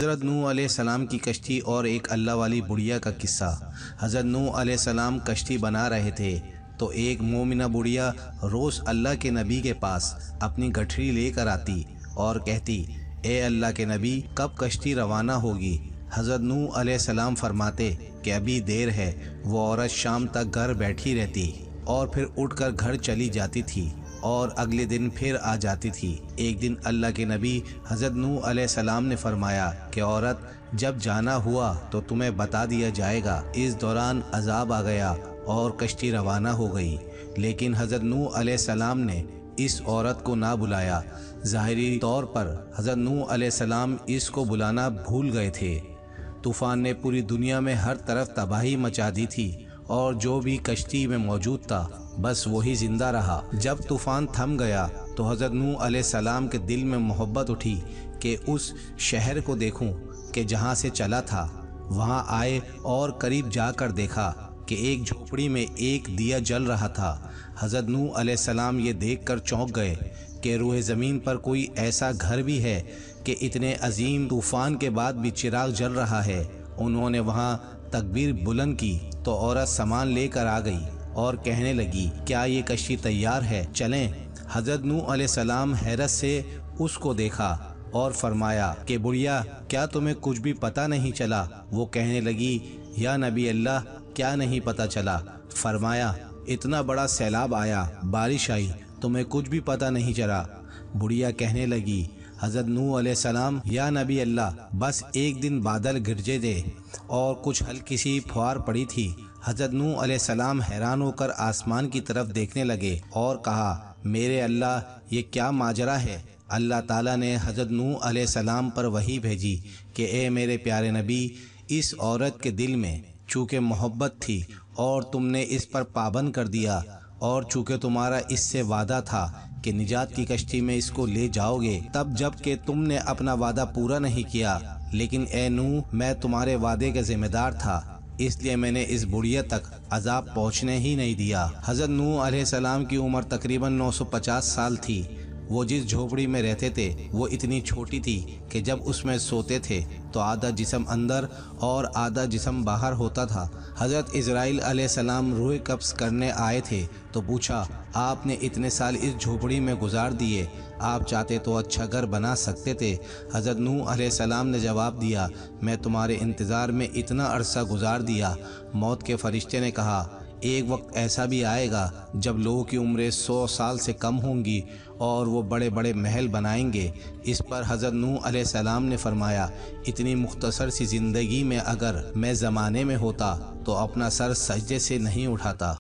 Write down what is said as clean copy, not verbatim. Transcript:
حضرت نوح علیہ السلام کی کشتی اور ایک اللہ والی بڑھیا کا قصہ۔ حضرت نوح علیہ السلام کشتی بنا رہے تھے تو ایک مومنہ بڑھیا روز اللہ کے نبی کے پاس اپنی گٹھڑی لے کر آتی اور کہتی، اے اللہ کے نبی، کب کشتی روانہ ہوگی؟ حضرت نوح علیہ السلام فرماتے کہ ابھی دیر ہے۔ وہ عورت شام تک گھر بیٹھی رہتی اور پھر اٹھ کر گھر چلی جاتی تھی اور اگلے دن پھر آ جاتی تھی۔ ایک دن اللہ کے نبی حضرت نوح علیہ السلام نے فرمایا کہ عورت، جب جانا ہوا تو تمہیں بتا دیا جائے گا۔ اس دوران عذاب آ گیا اور کشتی روانہ ہو گئی، لیکن حضرت نوح علیہ السلام نے اس عورت کو نہ بلایا۔ ظاہری طور پر حضرت نوح علیہ السلام اس کو بلانا بھول گئے تھے۔ طوفان نے پوری دنیا میں ہر طرف تباہی مچا دی تھی اور جو بھی کشتی میں موجود تھا بس وہی زندہ رہا۔ جب طوفان تھم گیا تو حضرت نوح علیہ السلام کے دل میں محبت اٹھی کہ اس شہر کو دیکھوں کہ جہاں سے چلا تھا۔ وہاں آئے اور قریب جا کر دیکھا کہ ایک جھوپڑی میں ایک دیا جل رہا تھا۔ حضرت نوح علیہ السلام یہ دیکھ کر چونک گئے کہ روئے زمین پر کوئی ایسا گھر بھی ہے کہ اتنے عظیم طوفان کے بعد بھی چراغ جل رہا ہے۔ انہوں نے وہاں تکبیر بلند کی تو عورت سامان لے کر آ گئی اور کہنے لگی، کیا یہ کشتی تیار ہے؟ چلیں۔ حضرت نوح علیہ السلام حیرت سے اس کو دیکھا اور فرمایا کہ بڑھیا، کیا تمہیں کچھ بھی پتہ نہیں چلا؟ وہ کہنے لگی، یا نبی اللہ، کیا نہیں پتہ چلا؟ فرمایا، اتنا بڑا سیلاب آیا، بارش آئی، تمہیں کچھ بھی پتہ نہیں چلا؟ بڑھیا کہنے لگی، حضرت نوح علیہ السلام، یا نبی اللہ، بس ایک دن بادل گرجے تھے اور کچھ ہلکی سی پھوار پڑی تھی۔ حضرت نوح علیہ السلام حیران ہو کر آسمان کی طرف دیکھنے لگے اور کہا، میرے اللہ، یہ کیا ماجرا ہے؟ اللہ تعالیٰ نے حضرت نوح علیہ السلام پر وحی بھیجی کہ اے میرے پیارے نبی، اس عورت کے دل میں چونکہ محبت تھی اور تم نے اس پر پابند کر دیا، اور چونکہ تمہارا اس سے وعدہ تھا کہ نجات کی کشتی میں اس کو لے جاؤ گے، تب جب کہ تم نے اپنا وعدہ پورا نہیں کیا، لیکن اے نوح، میں تمہارے وعدے کا ذمہ دار تھا، اس لیے میں نے اس بڑھیا تک عذاب پہنچنے ہی نہیں دیا۔ حضرت نوح علیہ السلام کی عمر تقریباً 950 سال تھی۔ وہ جس جھوپڑی میں رہتے تھے وہ اتنی چھوٹی تھی کہ جب اس میں سوتے تھے تو آدھا جسم اندر اور آدھا جسم باہر ہوتا تھا۔ حضرت اسرائیل علیہ السلام روح قبض کرنے آئے تھے تو پوچھا، آپ نے اتنے سال اس جھوپڑی میں گزار دیے، آپ چاہتے تو اچھا گھر بنا سکتے تھے۔ حضرت نوح علیہ السلام نے جواب دیا، میں تمہارے انتظار میں اتنا عرصہ گزار دیا۔ موت کے فرشتے نے کہا، ایک وقت ایسا بھی آئے گا جب لوگوں کی عمریں 100 سال سے کم ہوں گی اور وہ بڑے بڑے محل بنائیں گے۔ اس پر حضرت نوح علیہ السلام نے فرمایا، اتنی مختصر سی زندگی میں اگر میں زمانے میں ہوتا تو اپنا سر سجدے سے نہیں اٹھاتا۔